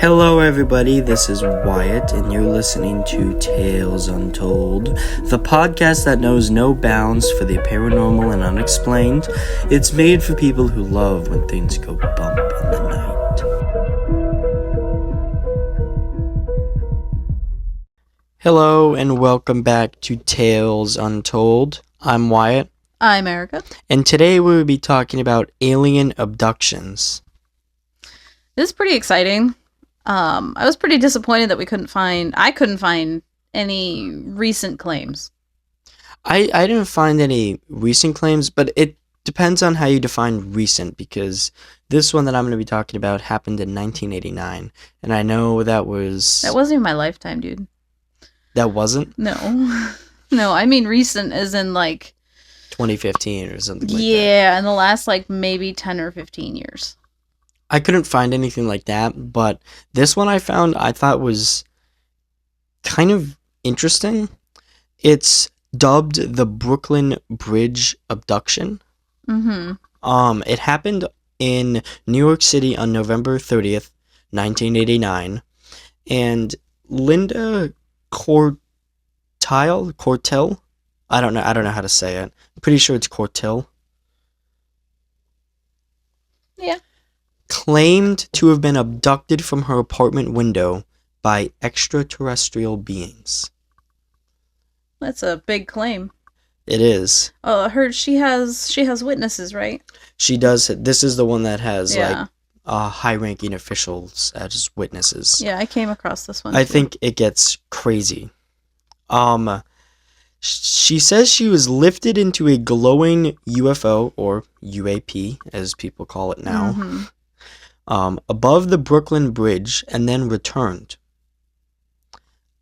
Hello everybody, this is Wyatt, and you're listening to Tales Untold, the podcast that knows no bounds for the paranormal and unexplained. It's made for people who love when things go bump in the night. Hello, and welcome back to Tales Untold. I'm Wyatt. I'm Erica. And today we will be talking about alien abductions. This is pretty exciting. I was pretty disappointed that I couldn't find any recent claims. I didn't find any recent claims, but it depends on how you define recent, because this one that I'm going to be talking about happened in 1989, and I know that wasn't even my lifetime, dude. That wasn't? No. No, I mean recent as in like 2015 or something like that. Yeah, in the last like maybe 10 or 15 years. I couldn't find anything like that, but this one I thought was kind of interesting. It's dubbed the Brooklyn Bridge Abduction. Mm-hmm. It happened in New York City on November 30th, 1989, and Linda Cortell? I don't know how to say it. I'm pretty sure it's Cortell. Yeah. Claimed to have been abducted from her apartment window by extraterrestrial beings. That's a big claim. It is. Oh, I heard she has witnesses, right? She does. This is the one that has high-ranking officials as witnesses. Yeah, I came across this one. I think it gets crazy. She says she was lifted into a glowing UFO, or UAP, as people call it now. Mm-hmm. Above the Brooklyn Bridge, and then returned.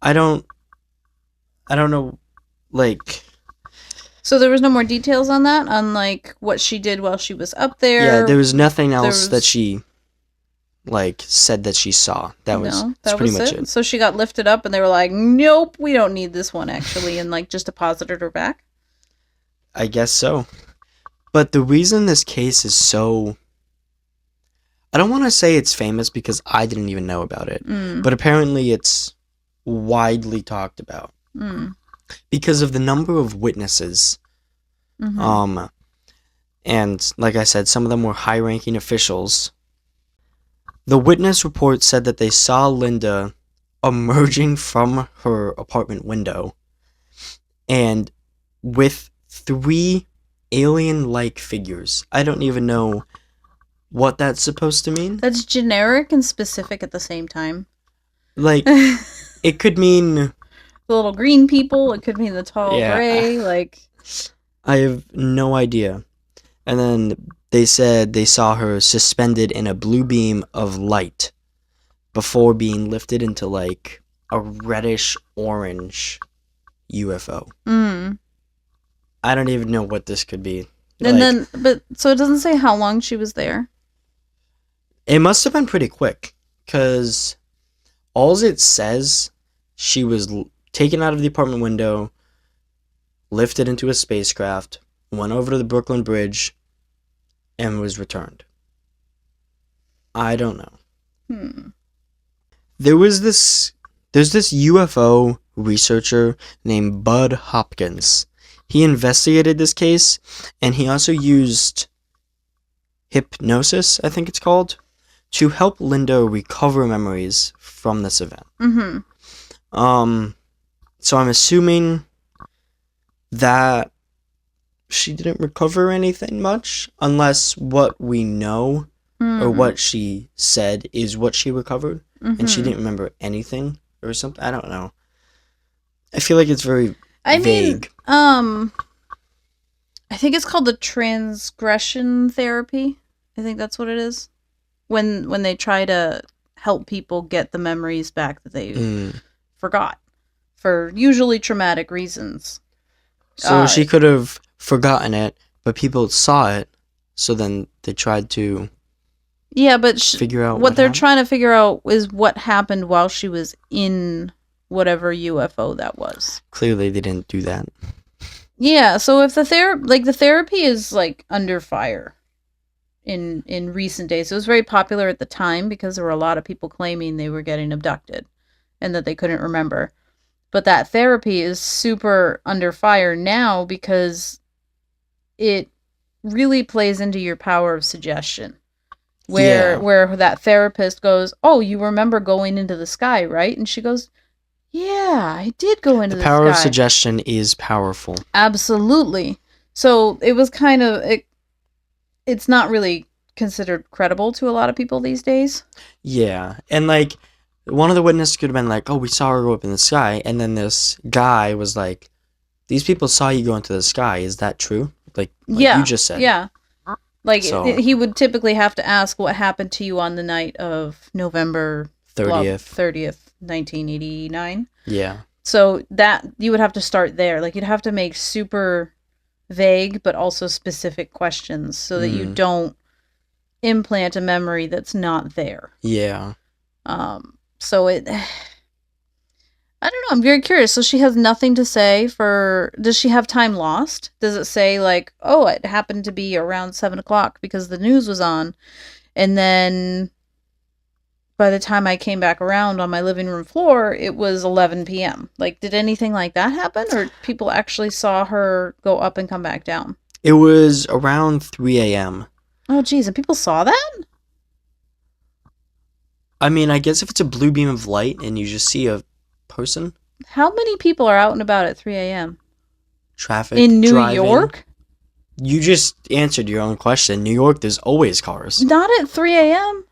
I don't know, like... So there was no more details on that? On, like, what she did while she was up there? Yeah, there was nothing else that she, like, said that she saw. That's pretty much it. So she got lifted up, and they were like, nope, we don't need this one, actually, and, like, just deposited her back? I guess so. But the reason this case is so... I don't want to say it's famous because I didn't even know about it. But apparently it's widely talked about. Because of the number of witnesses. Mm-hmm. And like I said, some of them were high-ranking officials. The witness report said that they saw Linda emerging from her apartment window and with 3 alien-like figures. I don't even know what that's supposed to mean. That's generic and specific at the same time. Like, it could mean... the little green people, it could mean the tall gray, like... I have no idea. And then they said they saw her suspended in a blue beam of light before being lifted into, like, a reddish-orange UFO. I don't even know what this could be. So it doesn't say how long she was there? It must have been pretty quick, because all it says, she was taken out of the apartment window, lifted into a spacecraft, went over to the Brooklyn Bridge, and was returned. I don't know. There's this UFO researcher named Bud Hopkins. He investigated this case, and he also used hypnosis, I think it's called, to help Linda recover memories from this event. So I'm assuming that she didn't recover anything much, unless what we know or what she said is what she recovered, and she didn't remember anything or something. I don't know. I feel like it's very vague. I think it's called the transgression therapy. I think that's what it is. When they try to help people get the memories back that they forgot for usually traumatic reasons. So she could have forgotten it, but people saw it, so then they tried to figure out what they're trying to figure out is what happened while she was in whatever UFO that was. Clearly they didn't do that. Yeah, so if the therapy is like under fire in recent days. It was very popular at the time because there were a lot of people claiming they were getting abducted and that they couldn't remember. But that therapy is super under fire now because it really plays into your power of suggestion. Where that therapist goes, "Oh, you remember going into the sky, right?" And she goes, "Yeah, I did go into the sky." The power of suggestion is powerful. Absolutely. So it was kind of it's not really considered credible to a lot of people these days. Yeah, and like one of the witnesses could have been like, "Oh, we saw her go up in the sky," and then this guy was like, "These people saw you go into the sky. Is that true?" Like Yeah, you just said. yeah. Like So- he would typically have to ask what happened to you on the night of November 30th, 1989. Yeah. So that you would have to start there. Like you'd have to make super vague but also specific questions so that you don't implant a memory that's not there. Yeah. So it I don't know, I'm very curious. So she has nothing to say for does she have time lost? Does it say like, oh, it happened to be around 7 o'clock because the news was on, and then by the time I came back around on my living room floor, it was 11 p.m. Like, did anything like that happen, or people actually saw her go up and come back down? It was around 3 a.m. Oh, geez, and people saw that? I mean, I guess if it's a blue beam of light and you just see a person, How many people are out and about at 3 a.m.? traffic, In New driving. York? You just answered your own question. New York, there's always cars. Not at 3 a.m.?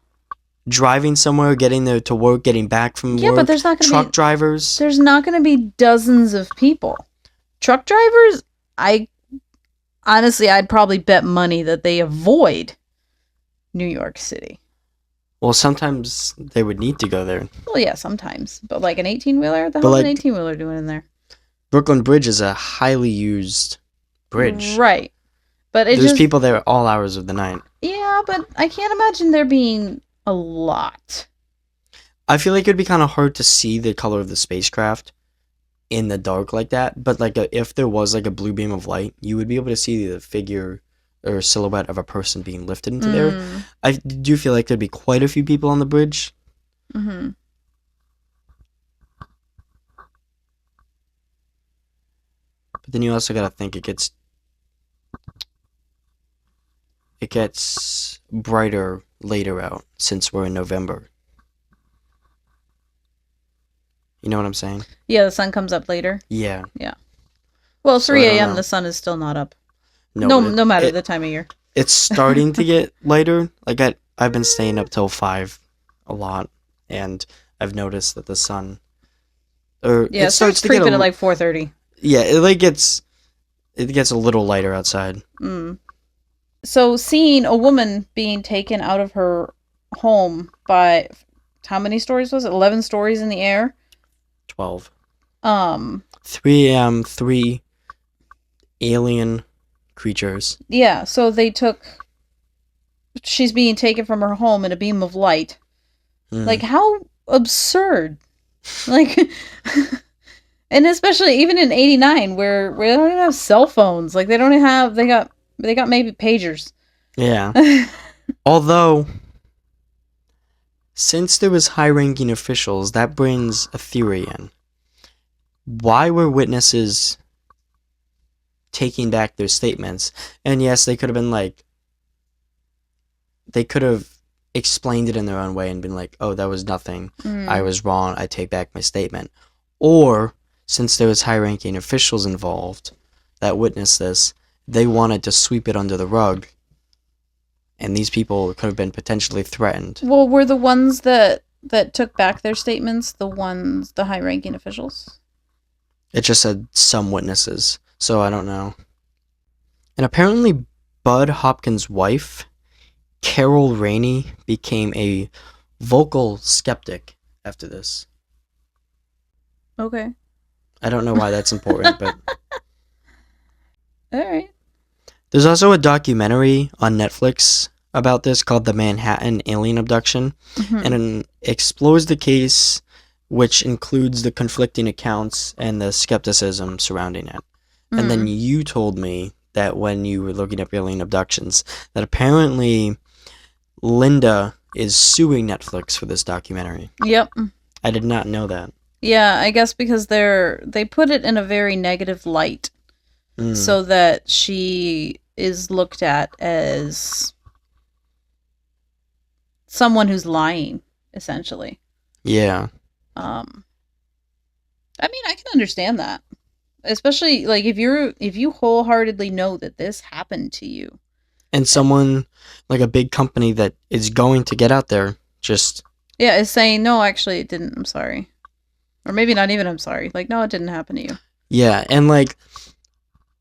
Driving somewhere, getting there to work, getting back from Yeah, work. but there's not going to truck be... drivers. There's not going to be dozens of people. Truck drivers, honestly, I'd probably bet money that they avoid New York City. Well, sometimes they would need to go there. Well, yeah, sometimes. But like an 18-wheeler? The But, hell's an like- 18-wheeler doing in there? Brooklyn Bridge is a highly used bridge. Right. But it There's just... people there all hours of the night. Yeah, but I can't imagine there being a lot. I feel like it'd be kind of hard to see the color of the spacecraft in the dark like that. But like if there was like a blue beam of light, you would be able to see the figure or silhouette of a person being lifted into there. I do feel like there'd be quite a few people on the bridge. Mm-hmm. But then you also gotta think it gets brighter later out since we're in November. You know what I'm saying? Yeah, the sun comes up later. Yeah. Well, So 3 I don't a.m. know. the sun is still not up. No, No, but no matter it- the time of year. It's starting to get lighter. Like I've been staying up till 5 a lot, and I've noticed that the sun, Yeah, it starts to get creeping at like 4:30. yeah, it gets a little lighter outside. So seeing a woman being taken out of her home by how many stories was it? 11 stories in the air. 12. Um, 3 a.m. 3 alien creatures. yeah, so she's being taken from her home in a beam of light. Like, how absurd. Like, and especially even in 89 where they don't even have cell phones. Like, they got maybe pagers. Yeah. Although, since there was high-ranking officials, that brings a theory in. Why were witnesses taking back their statements? And yes, they could have been like, they could have explained it in their own way and been like, oh, that was nothing. I was wrong. I take back my statement. Or, since there was high-ranking officials involved that witnessed this, they wanted to sweep it under the rug. And these people could have been potentially threatened. Well, were the ones that took back their statements the high-ranking officials? It just said some witnesses, so I don't know. And apparently Bud Hopkins' wife, Carol Rainey, became a vocal skeptic after this. Okay. I don't know why that's important, but... All right. There's also a documentary on Netflix about this called The Manhattan Alien Abduction, and it explores the case, which includes the conflicting accounts and the skepticism surrounding it. And then you told me that when you were looking up alien abductions, that apparently Linda is suing Netflix for this documentary. Yep. I did not know that. Yeah, I guess because they put it in a very negative light, so that she is looked at as someone who's lying, essentially. Yeah. I mean, I can understand that. Especially like if you wholeheartedly know that this happened to you. And someone like a big company that is going to get out there just Yeah, is saying, no, actually it didn't, I'm sorry. Or maybe not even I'm sorry. Like, no, it didn't happen to you. yeah, and like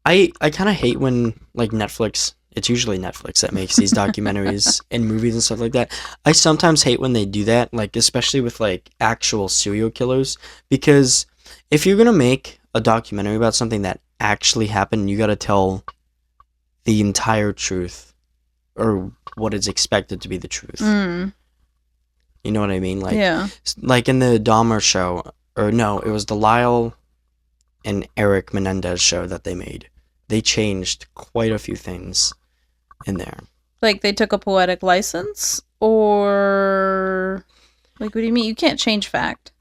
I kind of hate when like Netflix, it's usually Netflix that makes these documentaries and movies and stuff like that. I sometimes hate when they do that, like especially with like actual serial killers, because if you're going to make a documentary about something that actually happened, you got to tell the entire truth or what is expected to be the truth. You know what I mean? Like, yeah. Like in the Dahmer show, or no, it was the Lyle and Eric Menendez show that they made. They changed quite a few things in there. Like they took a poetic license, or like what do you mean? You can't change fact.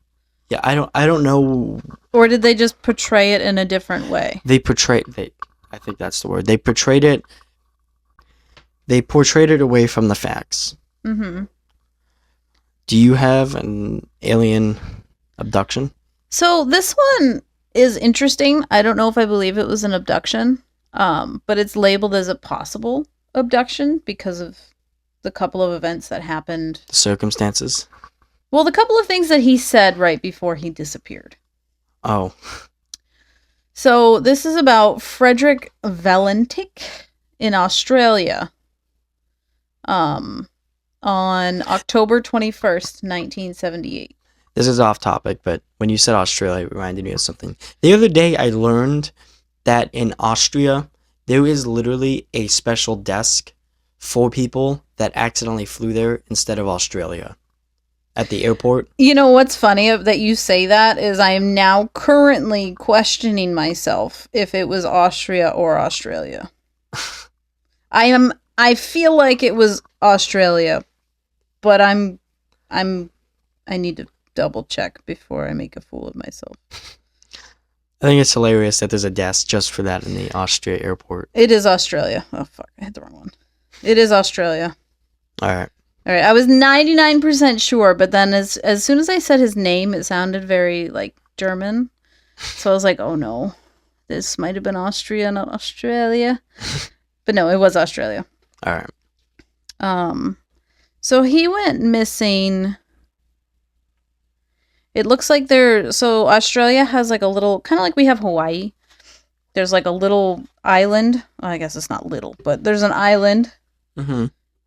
Yeah, I don't know. Or did they just portray it in a different way? I think that's the word. They portrayed it away from the facts. Mm-hmm. Do you have an alien abduction? So this one is interesting. I don't know if I believe it was an abduction, but it's labeled as a possible abduction because of the couple of events that happened. The circumstances? Well, the couple of things that he said right before he disappeared. Oh. So this is about Frederick Valentik in Australia. On October 21st, 1978. This is off topic, but when you said Australia, it reminded me of something. The other day, I learned that in Austria, there is literally a special desk for people that accidentally flew there instead of Australia at the airport. You know what's funny that you say that is I am now currently questioning myself if it was Austria or Australia. I feel like it was Australia, but I need to double check before I make a fool of myself. I think it's hilarious that there's a desk just for that in the Austria airport. It is Australia. Oh fuck, I hit the wrong one. It is Australia. All right. I was 99% sure, but then as soon as I said his name, it sounded very like German. So I was like, oh no, this might have been Austria, not Australia. But no, it was Australia. All right. So he went missing. It looks like so Australia has like a little, kind of like we have Hawaii. There's like a little island. Well, I guess it's not little, but there's an island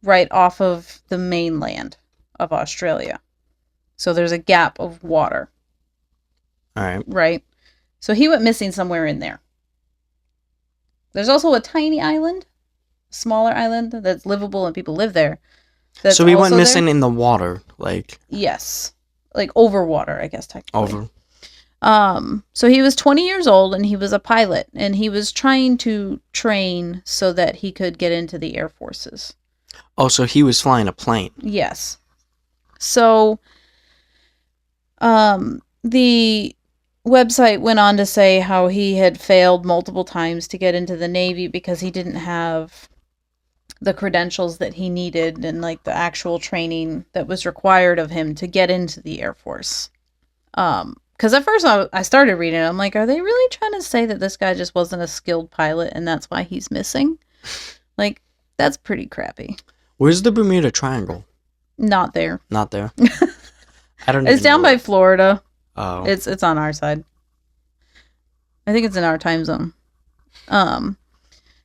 right off of the mainland of Australia. So there's a gap of water. All right. Right? So he went missing somewhere in there. There's also a tiny island, smaller island that's livable and people live there. So he went missing in the water, like... Yes. Like over water, I guess, technically. Over. So he was 20 years old and he was a pilot and he was trying to train so that he could get into the Air Forces. Oh, so he was flying a plane. Yes. So, the website went on to say how he had failed multiple times to get into the Navy because he didn't have the credentials that he needed and like the actual training that was required of him to get into the Air Force. Because at first I started reading it, I'm like, are they really trying to say that this guy just wasn't a skilled pilot and that's why he's missing? Like, that's pretty crappy. Where's the Bermuda Triangle? Not there. Not there. I don't know. It's down by Florida. Oh. It's on our side. I think it's in our time zone.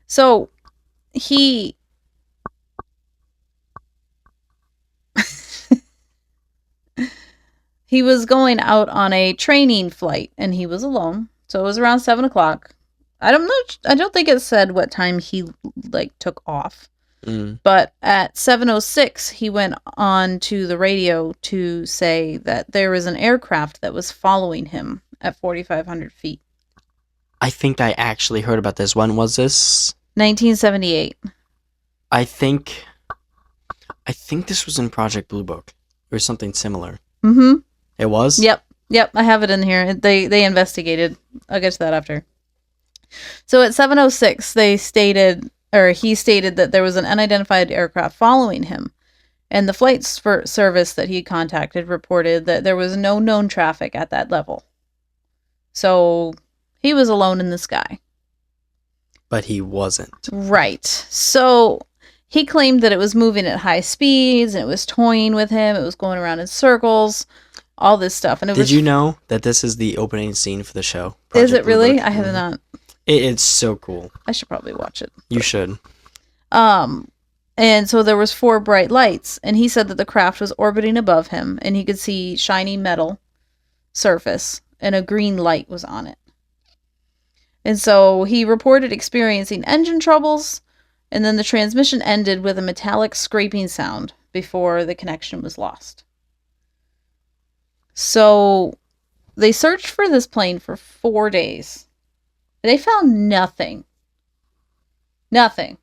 So he he was going out on a training flight and he was alone. So it was around 7:00. I don't think it said what time he like took off. But at 7:06 he went on to the radio to say that there was an aircraft that was following him at 4,500 feet. I think I actually heard about this. When was this? 1978. I think I think this was in Project Blue Book or something similar. Mm-hmm. It was? Yep, I have it in here. They investigated. I'll get to that after. So at 7:06, he stated that there was an unidentified aircraft following him, and the flight service that he contacted reported that there was no known traffic at that level. So he was alone in the sky. But he wasn't. Right. So he claimed that it was moving at high speeds, and it was toying with him. It was going around in circles, all this stuff. And Did you know that this is the opening scene for the show? Is it Blue really? Book? I have not. It's so cool. I should probably watch it. You should. And so there was 4 bright lights, and he said that the craft was orbiting above him, and he could see shiny metal surface, and a green light was on it. And so he reported experiencing engine troubles, and then the transmission ended with a metallic scraping sound before the connection was lost. So they searched for this plane for 4 days. They found nothing. Nothing.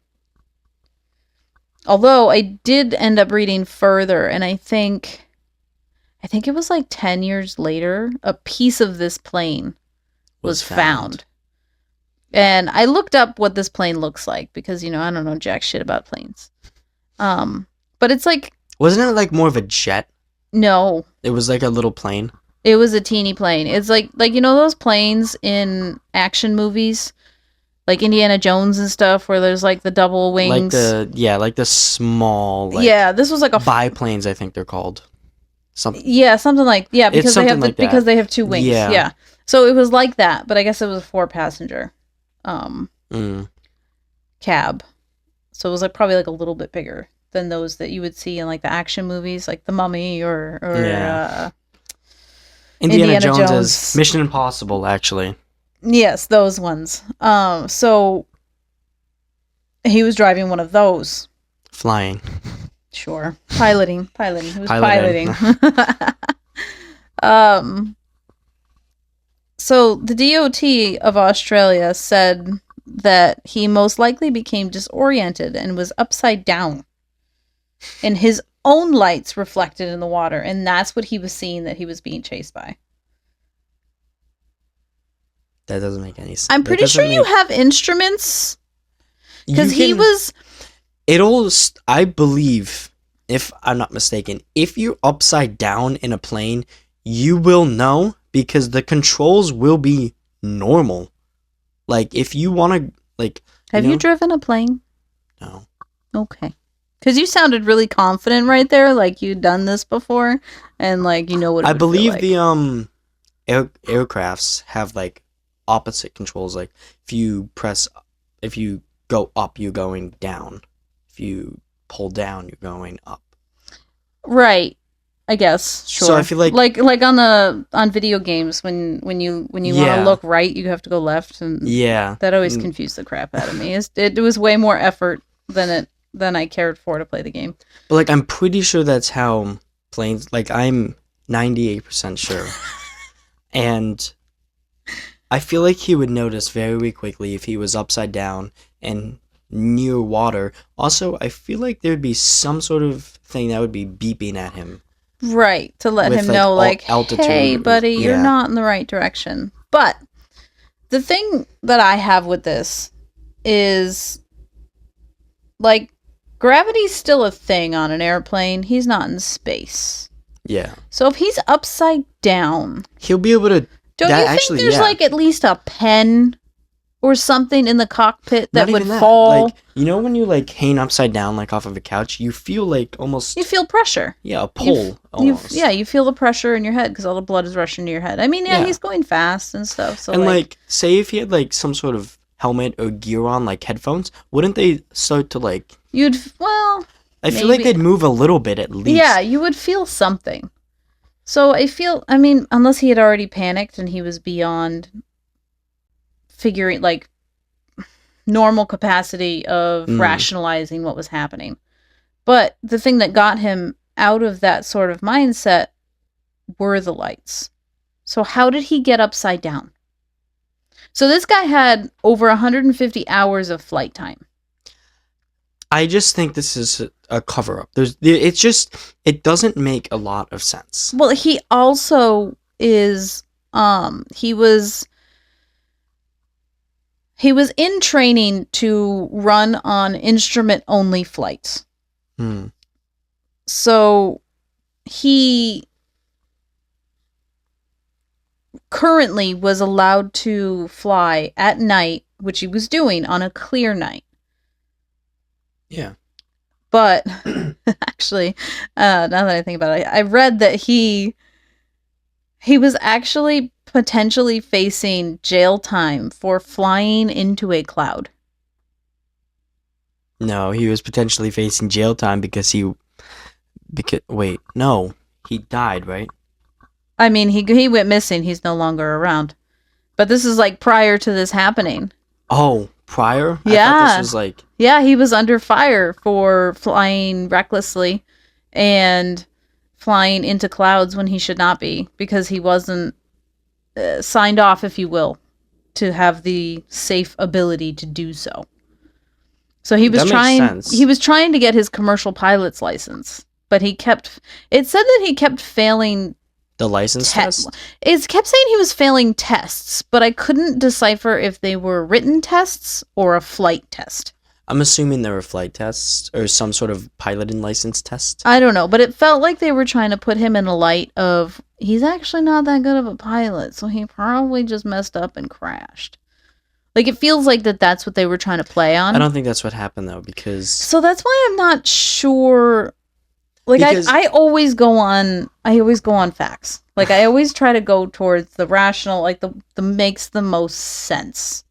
Although I did end up reading further, and I think it was like 10 years later, a piece of this plane was found. And I looked up what this plane looks like because, I don't know jack shit about planes. But it's like... Wasn't it like more of a jet? No. It was like a little plane? It was a teeny plane. It's like those planes in action movies? Like Indiana Jones and stuff, where there's like the double wings. Like the small... this was like a... biplanes, I think they're called. Something. Yeah, something like... Yeah, because they have because they have 2 wings. Yeah. So it was like that, but I guess it was a 4-passenger cab. So it was like probably like a little bit bigger than those that you would see in like the action movies, like The Mummy or Indiana Jones is Mission Impossible, actually. Yes, those ones. So he was driving one of those. Flying. Sure. Piloting. He was piloting. So the DOT of Australia said that he most likely became disoriented and was upside down. And his own lights reflected in the water, and that's what he was seeing that he was being chased by. That doesn't make any sense. I'm pretty sure you have instruments. Because he was... I believe, if I'm not mistaken, if you're upside down in a plane, you will know because the controls will be normal. Like, if you want to, like... Have you driven a plane? No. Okay. Because you sounded really confident right there, like you'd done this before, and like you know what it I would believe feel like. the aircrafts have like opposite controls. Like if you go up, you're going down. If you pull down, you're going up. Right. I guess. Sure. So I feel like on video games when you want to look right, you have to go left, and that always confused the crap out of me. It was way more effort than I cared for to play the game. But like I'm pretty sure that's how planes. Like I'm 98% sure, and I feel like he would notice very quickly if he was upside down and near water. Also, I feel like there'd be some sort of thing that would be beeping at him. Right, to let him know, like, altitude, hey, buddy, you're not in the right direction. But the thing that I have with this is, like, gravity's still a thing on an airplane. He's not in space. Yeah. So if he's upside down... He'll be able to... Don't you think there's, like, at least a pen or something in the cockpit that would fall? Like, you know when you, like, hang upside down, like, off of a couch? You feel, like, almost... You feel pressure. Yeah, a pull, almost. You feel the pressure in your head because all the blood is rushing to your head. I mean, he's going fast and stuff, so, and, like, say if he had, like, some sort of helmet or gear on, like, headphones, wouldn't they start to, like... I feel like they'd move a little bit, at least. Yeah, you would feel something. So I mean, unless he had already panicked and he was beyond figuring, like, normal capacity of rationalizing what was happening. But the thing that got him out of that sort of mindset were the lights. So how did he get upside down? So this guy had over 150 hours of flight time. I just think this is a cover up. It's just it doesn't make a lot of sense. Well, he also is he was in training to run on instrument only flights. So he currently was allowed to fly at night, which he was doing on a clear night. Yeah. But actually, now that I think about it, I read that he was actually potentially facing jail time for flying into a cloud. No, he was potentially facing jail time because wait, no, he died, right? I mean, he went missing. He's no longer around. But this is like prior to this happening. Oh, prior? Yeah. I thought this was like... Yeah, he was under fire for flying recklessly and flying into clouds when he should not be, because he wasn't signed off, if you will, to have the safe ability to do so. So he was trying to get his commercial pilot's license, but it said that he kept failing the license test? It kept saying he was failing tests, but I couldn't decipher if they were written tests or a flight test. I'm assuming there were flight tests or some sort of piloting license test. I don't know, but it felt like they were trying to put him in a light of, he's actually not that good of a pilot, so he probably just messed up and crashed. Like, it feels like that's what they were trying to play on. I don't think that's what happened, though, because... So that's why I'm not sure... Like, I always go on facts. Like, I always try to go towards the rational, like, the makes the most sense.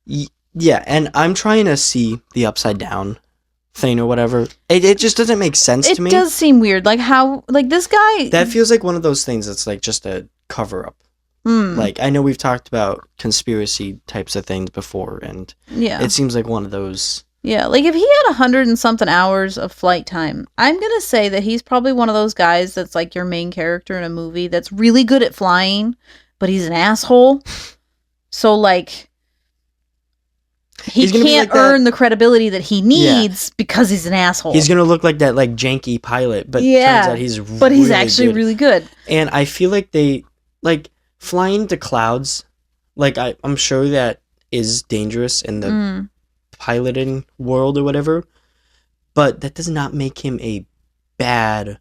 Yeah, and I'm trying to see the upside down thing or whatever. It just doesn't make sense to me. It does seem weird. Like, how, like, this guy... That feels like one of those things that's, like, just a cover-up. Like, I know we've talked about conspiracy types of things before, and it seems like one of those... Yeah, like if he had 100 and something hours of flight time, I'm going to say that he's probably one of those guys that's like your main character in a movie that's really good at flying, but he's an asshole. So like, he can't earn the credibility that he needs because he's an asshole. He's going to look like that like janky pilot, but turns out he's actually really good. And I feel like they, like, flying to clouds, like I'm sure that is dangerous in the... piloting world or whatever, but that does not make him a bad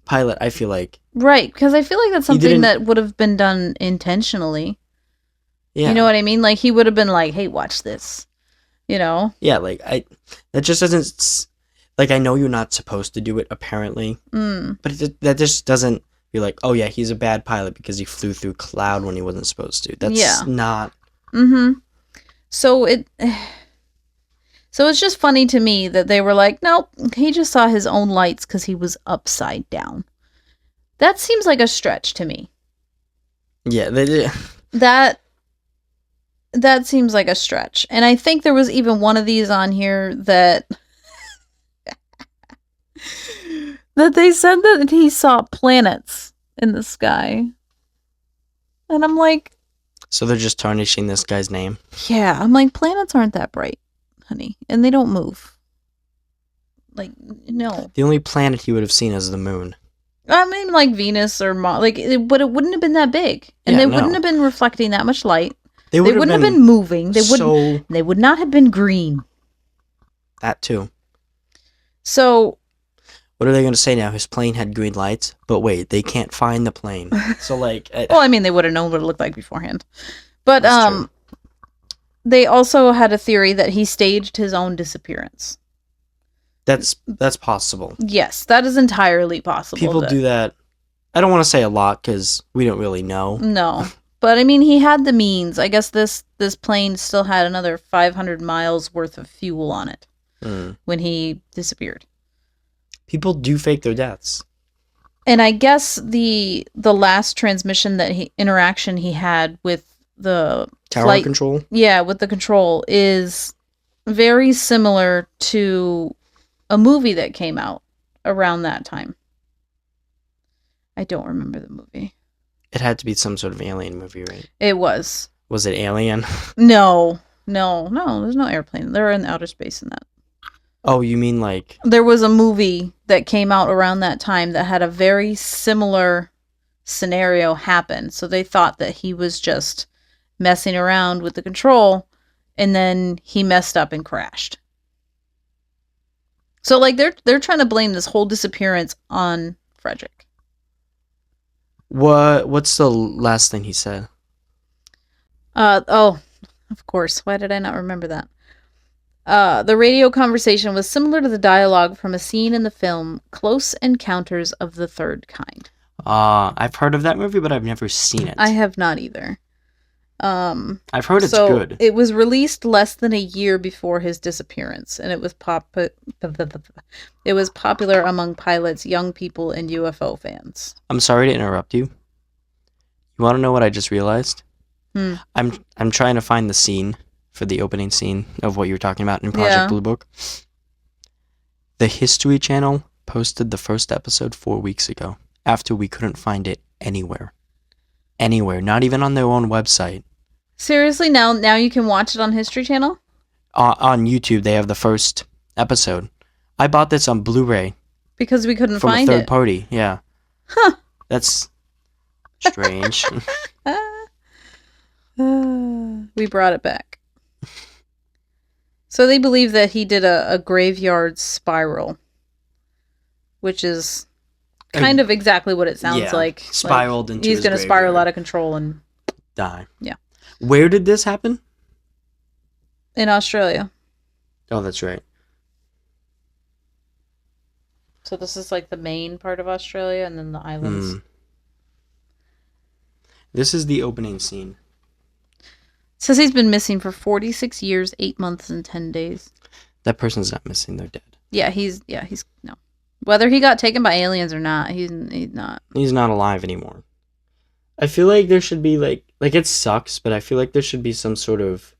pilot, I feel like. Right, because I feel like that's something that would have been done intentionally. Yeah. You know what I mean? Like, he would have been like, hey, watch this. You know? Yeah, like, that just doesn't, like, I know you're not supposed to do it, apparently, but that just doesn't be like, oh yeah, he's a bad pilot because he flew through cloud when he wasn't supposed to. That's not... So it's just funny to me that they were like, nope, he just saw his own lights because he was upside down. That seems like a stretch to me. Yeah, they did. That seems like a stretch. And I think there was even one of these on here that that they said that he saw planets in the sky. And I'm like... So they're just tarnishing this guy's name? Yeah, I'm like, planets aren't that bright, honey, and they don't move. Like, no. The only planet he would have seen is the moon. I mean, like Venus or Mars, but it wouldn't have been that big, and they wouldn't have been reflecting that much light. They wouldn't have been moving. They would not have been green. That too. So, what are they going to say now? His plane had green lights, but wait, they can't find the plane. So, like, well, I mean, they would have known what it looked like beforehand, but they also had a theory that he staged his own disappearance. That's possible. Yes, that is entirely possible. People do that. I don't want to say a lot because we don't really know. No, but I mean, he had the means. I guess this plane still had another 500 miles worth of fuel on it when he disappeared. People do fake their deaths. And I guess the last transmission interaction he had with the tower control? Yeah, with the control is very similar to a movie that came out around that time. I don't remember the movie. It had to be some sort of alien movie, right? It was. Was it Alien? No, there's no airplane. They're in outer space in that. Oh, you mean like... There was a movie that came out around that time that had a very similar scenario happen. So they thought that he was just messing around with the control, and then he messed up and crashed. So like they're trying to blame this whole disappearance on Frederick. What's the last thing he said? Oh, of course. Why did I not remember that? The radio conversation was similar to the dialogue from a scene in the film Close Encounters of the Third Kind. I've heard of that movie, but I've never seen it. I have not either. I've heard it's good. It was released less than a year before his disappearance, and it was popular among pilots, young people, and UFO fans. I'm sorry to interrupt you. You want to know what I just realized? I'm trying to find the scene for the opening scene of what you're talking about in Project Blue Book. The History Channel posted the first episode 4 weeks ago after we couldn't find it anywhere. Anywhere, not even on their own website. Seriously, now you can watch it on History Channel? On YouTube, they have the first episode. I bought this on Blu-ray. Because we couldn't find it. From a third party, yeah. Huh. That's strange. We brought it back. So they believe that he did a graveyard spiral, which is kind of exactly what it sounds like. Spiraled into he's going to spiral out of control and die. Yeah. Where did this happen? In Australia. Oh, that's right. So this is like the main part of Australia and then the islands. This is the opening scene. Says he's been missing for 46 years, 8 months, and 10 days. That person's not missing. They're dead. Yeah, he's no. Whether he got taken by aliens or not, he's not. He's not alive anymore. I feel like there should be like it sucks, but I feel like there should be some sort of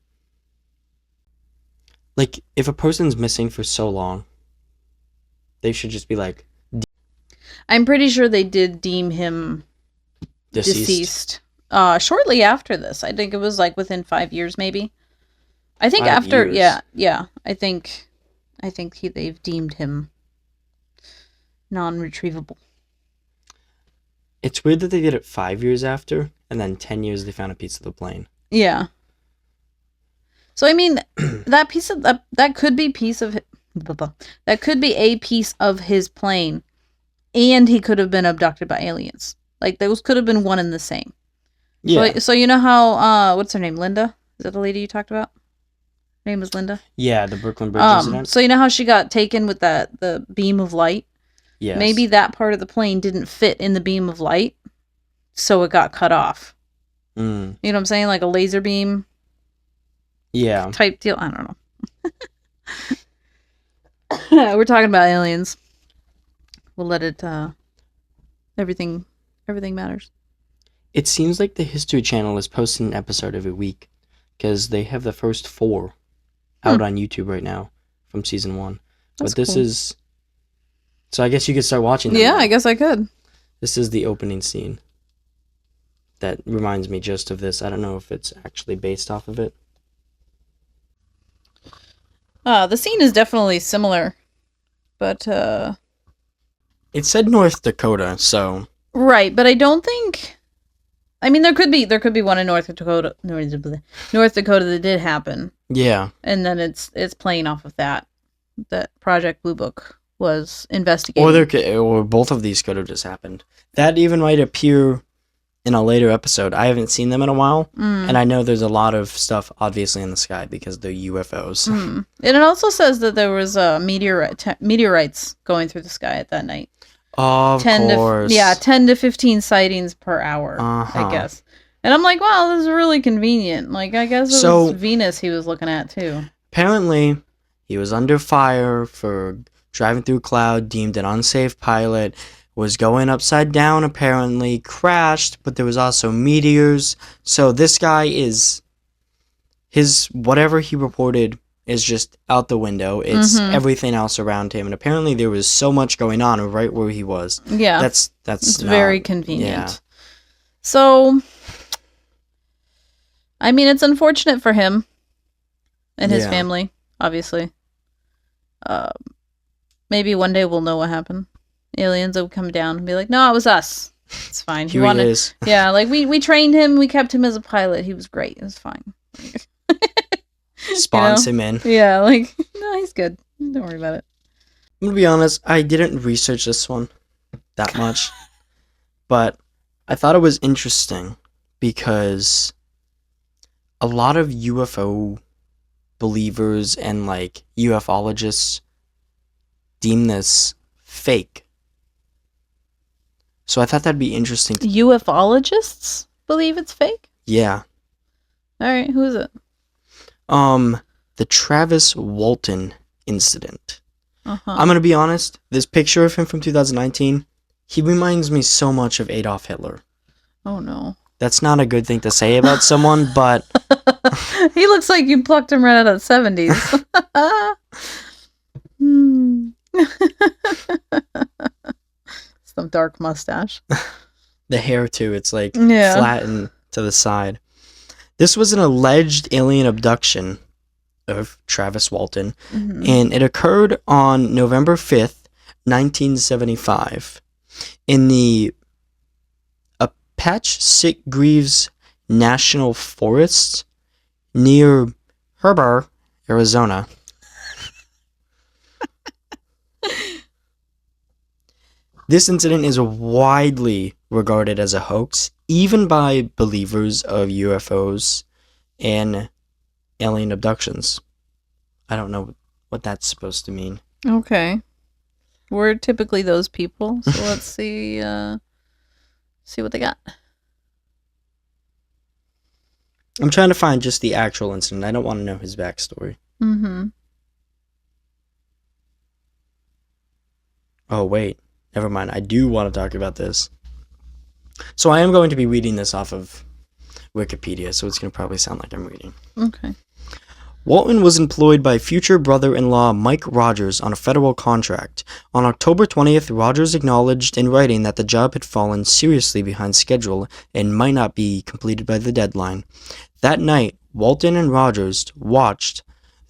like if a person's missing for so long, they should just be like. I'm pretty sure they did deem him deceased. Shortly after this, I think it was like within 5 years, maybe. I think 5 after, years. yeah. I think they've deemed him non-retrievable. It's weird that they did it 5 years after, and then 10 years they found a piece of the plane. Yeah. So I mean, that piece of that could be that could be a piece of his plane, and he could have been abducted by aliens. Like those could have been one and the same. Yeah. So you know how what's her name? Linda? Is that the lady you talked about? Her name was Linda? Yeah, the Brooklyn Bridge incident. So you know how she got taken with the beam of light? Yes. Maybe that part of the plane didn't fit in the beam of light, so it got cut off. You know what I'm saying? Like a laser beam. Yeah. Type deal. I don't know. We're talking about aliens. We'll let it everything matters. It seems like the History Channel is posting an episode every week because they have the first 4 out on YouTube right now from season 1. That's but this cool. is... So I guess you could start watching them. Yeah, now. I guess I could. This is the opening scene. That reminds me just of this. I don't know if it's actually based off of it. The scene is definitely similar. But, It said North Dakota, so... Right, but I don't think... I mean, there could be one in North Dakota that did happen. Yeah. And then it's playing off of that Project Blue Book was investigating. Or both of these could have just happened. That even might appear in a later episode. I haven't seen them in a while, and I know there's a lot of stuff obviously in the sky because they're UFOs. And it also says that there was meteorites going through the sky at that night. Of course. 10 to 15 sightings per hour, I guess. And I'm like, wow, this is really convenient. Like, I guess it was Venus he was looking at, too. Apparently, he was under fire for driving through cloud, deemed an unsafe pilot, was going upside down, apparently, crashed, but there was also meteors. So this guy is... whatever he reported is just out the window. It's everything else around him. And apparently there was so much going on right where he was. Yeah. That's it's very convenient. Yeah. So, I mean, it's unfortunate for him and his family, obviously. Uh, maybe one day we'll know what happened. Aliens will come down and be like, "No, it was us. It's fine. Here he is. Yeah, like we trained him. We kept him as a pilot. He was great. It was fine." Spawns him in. Yeah, like no, he's good. Don't worry about it. I'm gonna be honest, I didn't research this one that much, but I thought it was interesting because a lot of UFO believers and like ufologists deem this fake. So I thought that'd be interesting. Ufologists believe it's fake? Yeah. All right, who is it? The Travis Walton incident. Uh-huh. I'm gonna be honest, this picture of him from 2019, he reminds me so much of Adolf Hitler. Oh no. That's not a good thing to say about someone, but he looks like you plucked him right out of the 70s. Some dark mustache. the hair too, it's like Yeah. flattened to the side. This was an alleged alien abduction of Travis Walton, and it occurred on November 5th, 1975, in the Apache-Sitgreaves National Forest near Heber, Arizona. This incident is widely regarded as a hoax, even by believers of UFOs and alien abductions. I don't know what that's supposed to mean. Okay. We're typically those people, so let's see what they got. I'm trying to find just the actual incident. I don't want to know his backstory. Mm-hmm. Oh, wait. Never mind. I do want to talk about this. So I am going to be reading this off of Wikipedia, so it's going to probably sound like I'm reading. Okay. Walton was employed by future brother-in-law Mike Rogers on a federal contract. On October 20th, Rogers acknowledged in writing that the job had fallen seriously behind schedule and might not be completed by the deadline. That night, Walton and Rogers watched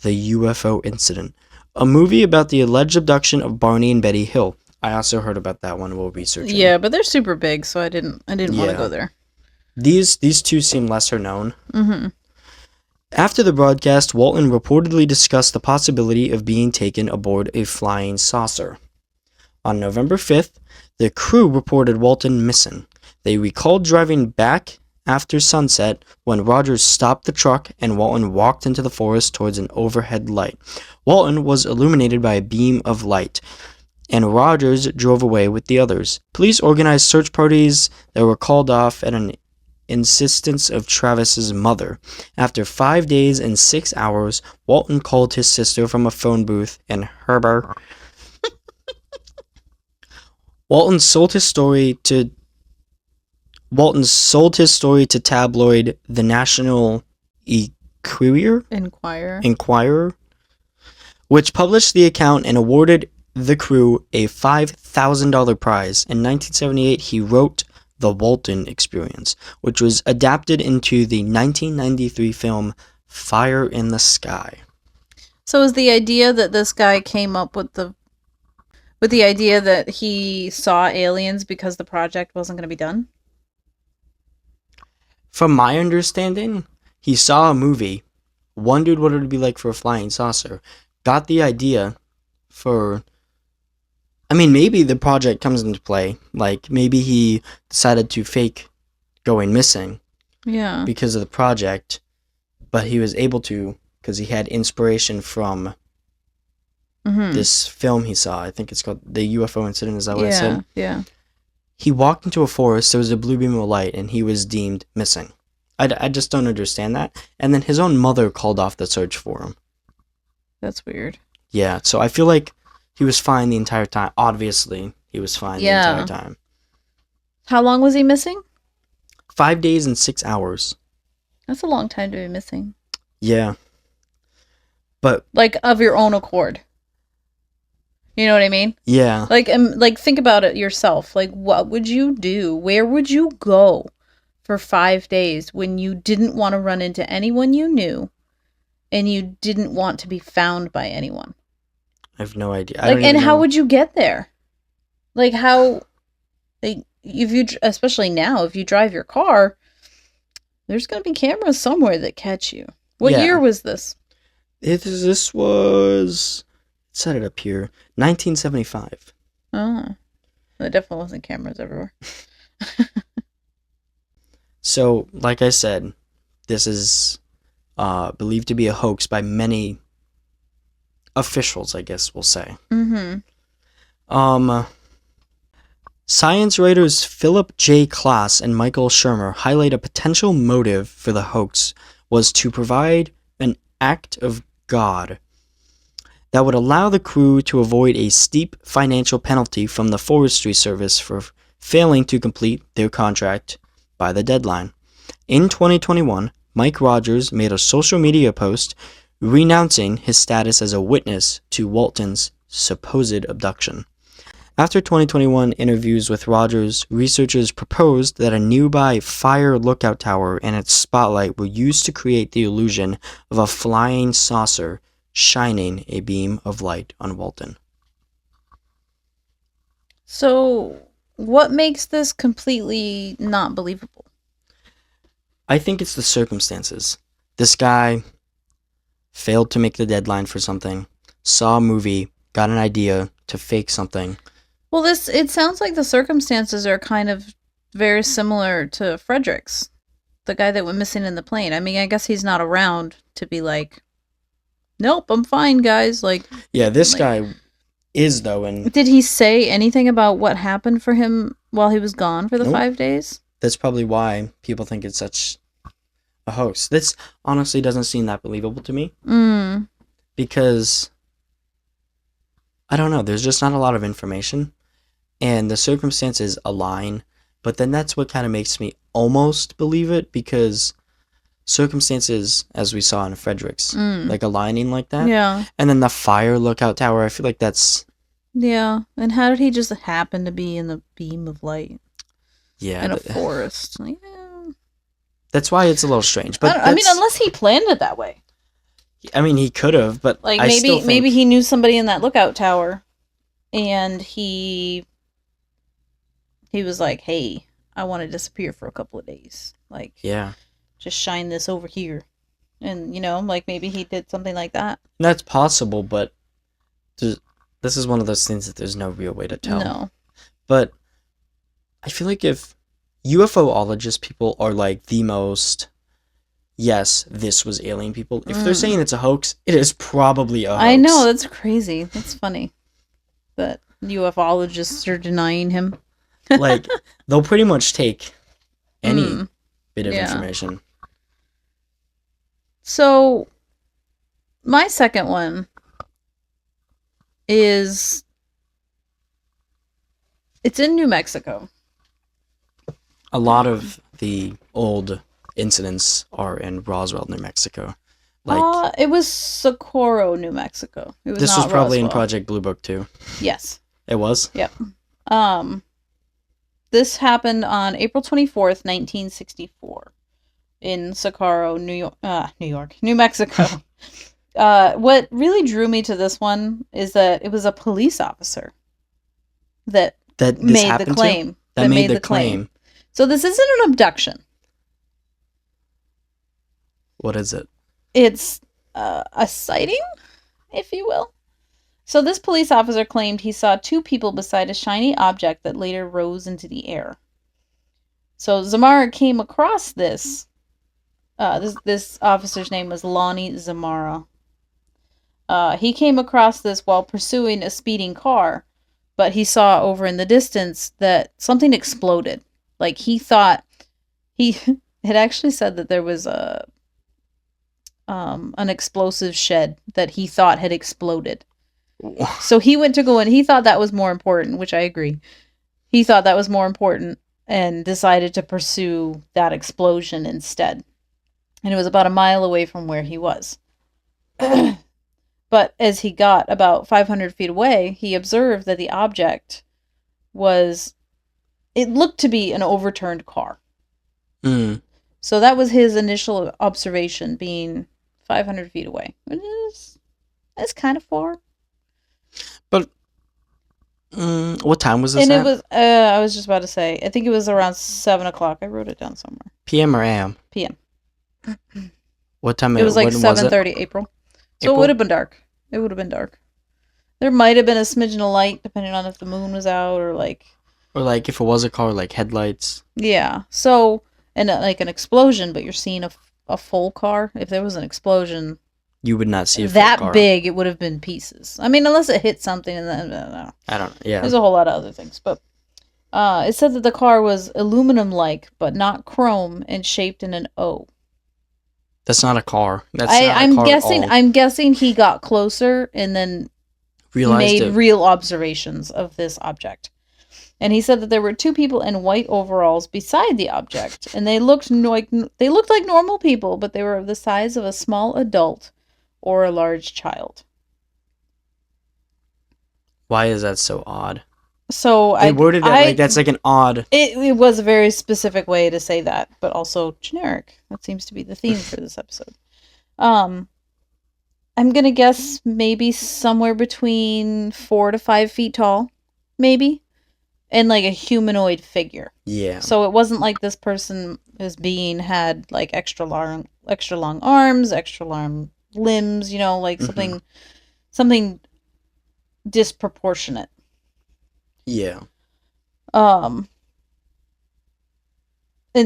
The UFO Incident, a movie about the alleged abduction of Barney and Betty Hill. I also heard about that one while researching. Yeah, but they're super big, so I didn't want to go there. These two seem lesser known. Mm-hmm. After the broadcast, Walton reportedly discussed the possibility of being taken aboard a flying saucer. On November 5th, the crew reported Walton missing. They recalled driving back after sunset when Rogers stopped the truck and Walton walked into the forest towards an overhead light. Walton was illuminated by a beam of light, and Rogers drove away with the others. Police organized search parties that were called off at an insistence of Travis's mother. After 5 days and 6 hours, Walton called his sister from a phone booth in Heber. Walton sold his story to tabloid The National Enquirer, which published the account and awarded the crew a $5,000 prize. In 1978, he wrote The Walton Experience, which was adapted into the 1993 film Fire in the Sky. So is the idea that this guy came up with the idea that he saw aliens because the project wasn't going to be done? From my understanding, he saw a movie, wondered what it would be like for a flying saucer, got the idea for... I mean, maybe the project comes into play. Like, maybe he decided to fake going missing. Yeah. Because of the project, but he was able to because he had inspiration from this film he saw. I think it's called The UFO Incident. Is that what I said? Yeah. He walked into a forest, there was a blue beam of light, and he was deemed missing. I just don't understand that. And then his own mother called off the search for him. That's weird. Yeah, so I feel like he was fine the entire time. Obviously, he was fine the entire time. How long was he missing? 5 days and 6 hours. That's a long time to be missing. Yeah. But... like, of your own accord. You know what I mean? Yeah. Like, think about it yourself. Like, what would you do? Where would you go for 5 days when you didn't want to run into anyone you knew and you didn't want to be found by anyone? I have no idea. I Like, don't and even how know. would you get there? Like, how, like, if you, especially now, if you drive your car, there's going to be cameras somewhere that catch you. What year Yeah. was this? This was, set it up here, 1975. Oh, there definitely wasn't cameras everywhere. So, like I said, this is believed to be a hoax by many officials, I guess we'll say. Mm-hmm. Um, Science writers Philip J. Klass and Michael Shermer highlight a potential motive for the hoax was to provide an act of God that would allow the crew to avoid a steep financial penalty from the Forestry Service for failing to complete their contract by the deadline. In 2021, Mike Rogers made a social media post renouncing his status as a witness to Walton's supposed abduction. After 2021 interviews with Rogers, researchers proposed that a nearby fire lookout tower and its spotlight were used to create the illusion of a flying saucer shining a beam of light on Walton. So, what makes this completely not believable? I think it's the circumstances. This guy failed to make the deadline for something, saw a movie, got an idea to fake something. Well, it sounds like the circumstances are kind of very similar to Frederick's, the guy that went missing in the plane. I mean, I guess he's not around to be like, nope, I'm fine, guys. Like, Yeah, this like, guy is, though, and did he say anything about what happened for him while he was gone for the Nope. 5 days? That's probably why people think it's such a hoax. This honestly doesn't seem that believable to me because I don't know, there's just not a lot of information and the circumstances align, but then that's what kind of makes me almost believe it because circumstances, as we saw in Fredericks, like aligning like that. Yeah. And then the fire lookout tower, I feel like that's... Yeah. And how did he just happen to be in the beam of light Yeah. in a forest? Yeah. That's why it's a little strange. But I mean, unless he planned it that way. I mean, he could have, but Like, I still think... maybe he knew somebody in that lookout tower and he was like, hey, I want to disappear for a couple of days. Like, Yeah. just shine this over here. And, like maybe he did something like that. That's possible, but this is one of those things that there's no real way to tell. No. But I feel like if UFOologist people are like the most, yes, this was alien people. If they're saying it's a hoax, it is probably a hoax. I know, that's crazy. That's funny. That UFOologists are denying him. Like, they'll pretty much take any bit of Yeah. information. So, my second one is, it's in New Mexico. A lot of the old incidents are in Roswell, New Mexico. Like, It was Socorro, New Mexico. It was this not was probably in Roswell. Project Blue Book too. Yes. It was? Yep. This happened on April 24th, 1964 in Socorro, New Mexico. What really drew me to this one is that it was a police officer that That this made the happened to? claim. That made the claim. So this isn't an abduction. What is it? It's a sighting, if you will. So this police officer claimed he saw two people beside a shiny object that later rose into the air. So Zamara came across this. This officer's name was Lonnie Zamara. He came across this while pursuing a speeding car, but he saw over in the distance that something exploded. Like he thought it actually said that there was an explosive shed that he thought had exploded. So he went to go and he thought that was more important, which I agree. He thought that was more important and decided to pursue that explosion instead. And it was about a mile away from where he was. But as he got about 500 feet away, he observed that the object it looked to be an overturned car. So that was his initial observation, being 500 feet away. It's kind of far. But what time was this And it at? was, I was just about to say, I think it was around 7 o'clock. I wrote it down somewhere. PM or AM? PM. What time? It was like When was it? 7:30 April. So it would April? have been dark. It would have been dark. There might have been a smidgen of light, depending on if the moon was out or like. Or like if it was a car, like headlights. Yeah. So, and like an explosion, but you're seeing a full car. If there was an explosion You would not see a full that car. big, it would have been pieces. I mean, unless it hit something, and then I don't know. I don't. Yeah. There's a whole lot of other things, but it said that the car was aluminum-like, but not chrome, and shaped in an O. That's not a car. That's I, not a I'm car guessing. at all. I'm guessing he got closer and then Realized made it. real observations of this object. And he said that there were two people in white overalls beside the object, and they looked like normal people, but they were of the size of a small adult or a large child. Why is that so odd? So They worded it like that's like an odd. It was a very specific way to say that, but also generic. That seems to be the theme for this episode. I'm gonna guess maybe somewhere between 4 to 5 feet tall, maybe, and like a humanoid figure. Yeah. So it wasn't like this person, this being, had like extra long arms, extra long limbs. You know, like something disproportionate. Yeah. And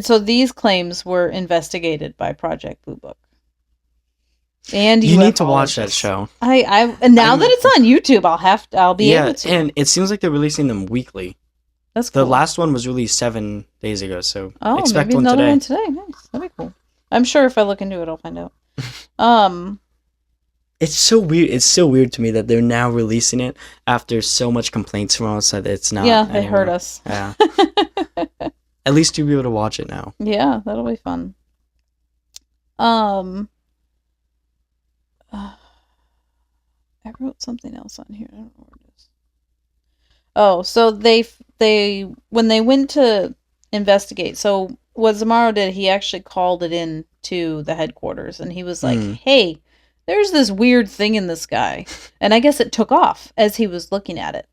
so these claims were investigated by Project Blue Book. And You need to watch that ufologists. show. And now that it's on YouTube, I'll be Yeah, able to. and it seems like they're releasing them weekly. That's cool. The last one was released 7 days ago, so expect maybe one another today. one today. Nice. That'd be cool. I'm sure if I look into it, I'll find out. It's so weird. It's so weird to me that they're now releasing it after so much complaints from us that it's not. Yeah, it anymore. hurt us. Yeah. At least you'll be able to watch it now. Yeah, that'll be fun. I wrote something else on here. I don't know where it is. Oh, so they when they went to investigate. So what Zamaro did, he actually called it in to the headquarters, and he was like, "Hey, there's this weird thing in the sky," and I guess it took off as he was looking at it.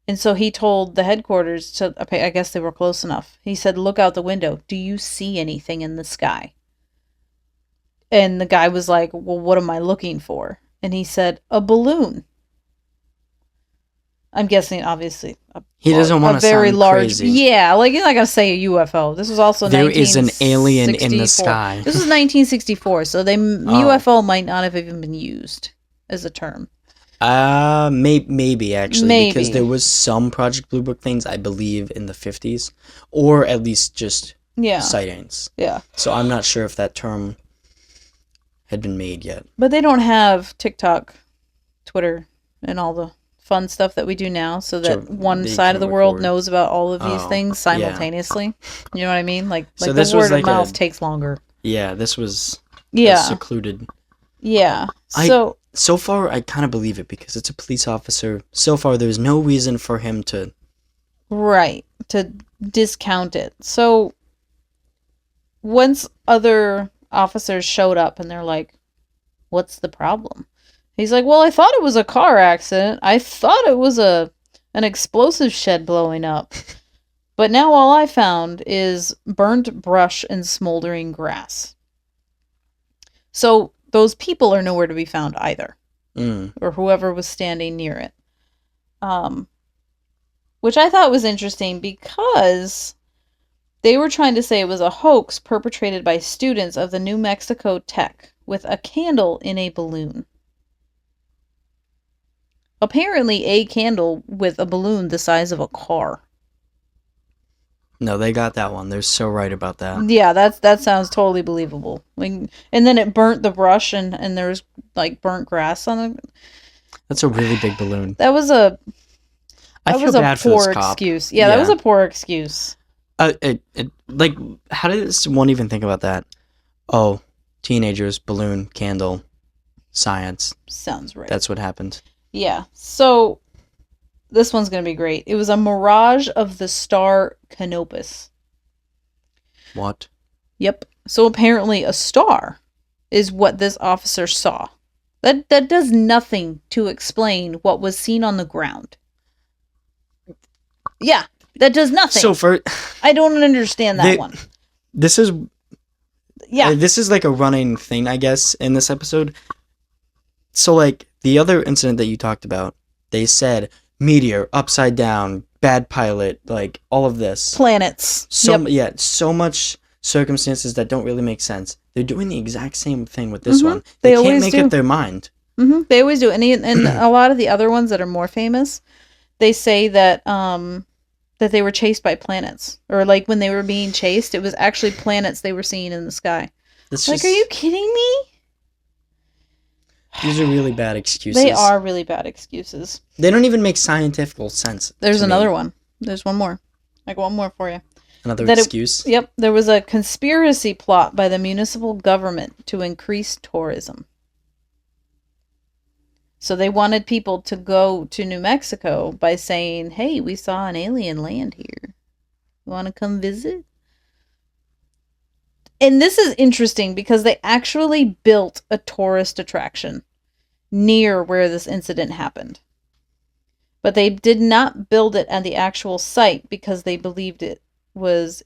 And so he told the headquarters to. Okay, I guess they were close enough. He said, "Look out the window. Do you see anything in the sky?" And the guy was like, "Well, what am I looking for?" And he said, "A balloon." I'm guessing, obviously, He doesn't want to very sound large. crazy. Yeah, like you're not gonna say a UFO. This was also There is an alien in the 1964. sky. This was 1964, so UFO might not have even been used as a term. Maybe actually, because there was some Project Blue Book things I believe in the 50s, or at least just sightings. Yeah. So I'm not sure if that term had been made yet. But they don't have TikTok, Twitter, and all the fun stuff that we do now, so that one side of the world knows about all of these things simultaneously. You know what I mean? Like So the this was word of like mouth takes longer. Yeah, this was secluded. Yeah. So far, I kind of believe it because it's a police officer. So far, there's no reason for him to... Right. To discount it. So, once other officers showed up and they're like, "What's the problem?" He's like, "Well, I thought it was a car accident. I thought it was an explosive shed blowing up. But now all I found is burnt brush and smoldering grass." So those people are nowhere to be found either. Or whoever was standing near it. Which I thought was interesting because they were trying to say it was a hoax perpetrated by students of the New Mexico Tech with a candle in a balloon. Apparently a candle with a balloon the size of a car. No, they got that one. They're so right about that. Yeah, that sounds totally believable. And then it burnt the brush and there was like burnt grass on it. That's a really big balloon. That was a poor cop. excuse. Yeah, that was a poor excuse. Like, how did one even think about that? Oh, teenagers, balloon, candle, science. Sounds right. That's what happened. Yeah. So this one's going to be great. It was a mirage of the star Canopus. What? Yep. So apparently a star is what this officer saw That does nothing to explain what was seen on the ground. Yeah, that does nothing. So I don't understand that one. This is Yeah. This is like a running thing, I guess, in this episode. So, like, the other incident that you talked about, they said meteor, upside down, bad pilot, like, all of this. Planets. Yeah, so much circumstances that don't really make sense. They're doing the exact same thing with this one. They can't always make do. up their mind. They always do. And a lot of the other ones that are more famous, they say that that they were chased by planets. Or, like, when they were being chased, it was actually planets they were seeing in the sky. Like, are you kidding me? These are really bad excuses. They are really bad excuses. They don't even make scientific sense. There's another one. There's one more. I got one more for you. Another excuse? Yep. There was a conspiracy plot by the municipal government to increase tourism. So they wanted people to go to New Mexico by saying, hey, we saw an alien land here. You want to come visit? And this is interesting because they actually built a tourist attraction near where this incident happened. But they did not build it at the actual site because they believed it was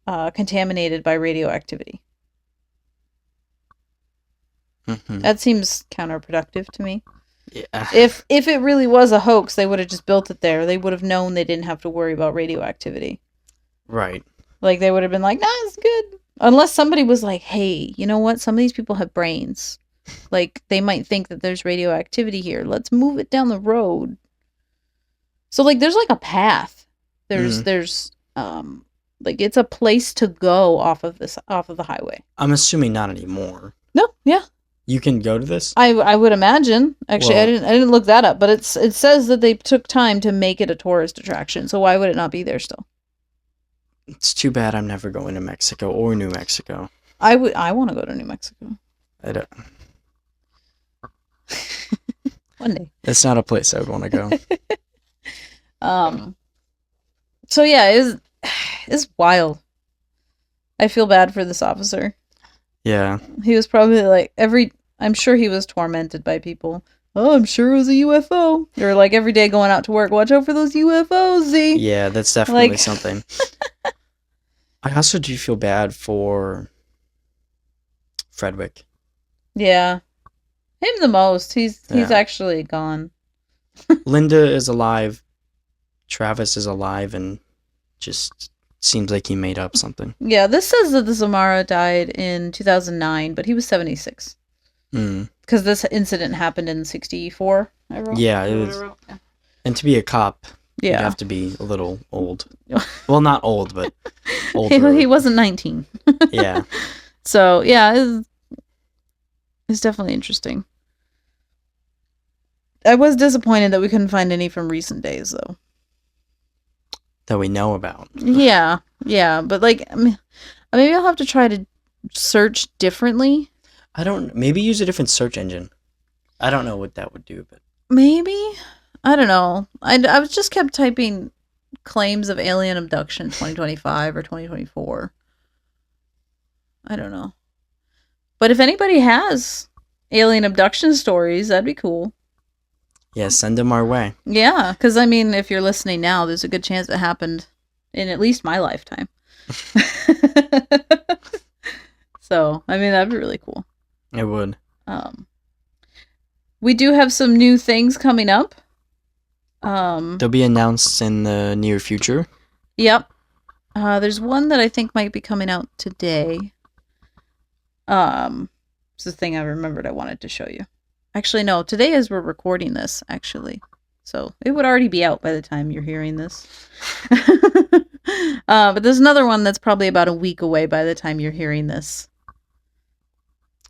contaminated by radioactivity. Mm-hmm. That seems counterproductive to me. Yeah. If it really was a hoax, they would have just built it there. They would have known they didn't have to worry about radioactivity. Right. Like, they would have been like, nah, it's good. Unless somebody was like, hey, you know what? Some of these people have brains. Like, they might think that there's radioactivity here. Let's move it down the road. So, like, there's, like, a path. There's like, it's a place to go off of the highway. I'm assuming not anymore. No, yeah. You can go to this? I would imagine. Actually, I didn't look that up, but it says that they took time to make it a tourist attraction. So why would it not be there still? It's too bad I'm never going to Mexico or New Mexico. I want to go to New Mexico. I don't. One day. It's not a place I would want to go. So yeah, it's wild. I feel bad for this officer. Yeah. He was probably like I'm sure he was tormented by people. Oh, I'm sure it was a UFO. Or like every day going out to work, watch out for those UFOs, Z. Yeah, that's definitely something. I also do feel bad for Fredwick. Yeah. Him the most. He's actually gone. Linda is alive. Travis is alive and just seems like he made up something. Yeah, this says that the Zamara died in 2009, but he was 76. Because this incident happened in 64, I wrote. Yeah, it was. Yeah. And to be a cop, you have to be a little old. Well, not old, but older. He wasn't 19. Yeah. So, yeah, it's definitely interesting. I was disappointed that we couldn't find any from recent days, though. That we know about. Yeah, but like, maybe I'll have to try to search differently. Maybe use a different search engine. I don't know what that would do, but maybe, I don't know. I was just kept typing claims of alien abduction 2025 or 2024. I don't know. But if anybody has alien abduction stories, that'd be cool. Yeah, send them our way. Yeah, because I mean, if you're listening now, there's a good chance it happened in at least my lifetime. So, I mean, that'd be really cool. It would. We do have some new things coming up. They'll be announced in the near future. Yep. There's one that I think might be coming out today. It's the thing I remembered I wanted to show you. Actually, no. Today as we're recording this, actually. So, it would already be out by the time you're hearing this. But there's another one that's probably about a week away by the time you're hearing this.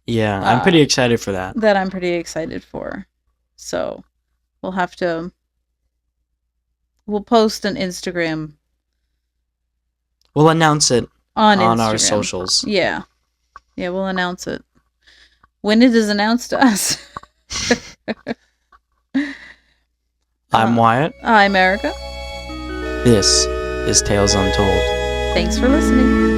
Yeah, I'm pretty excited for that. That I'm pretty excited for. So, we'll post an Instagram. We'll announce it on Instagram. Our socials. Yeah. Yeah, we'll announce it. When it is announced to us. I'm Wyatt. I'm Erica. This is Tales Untold. Thanks for listening.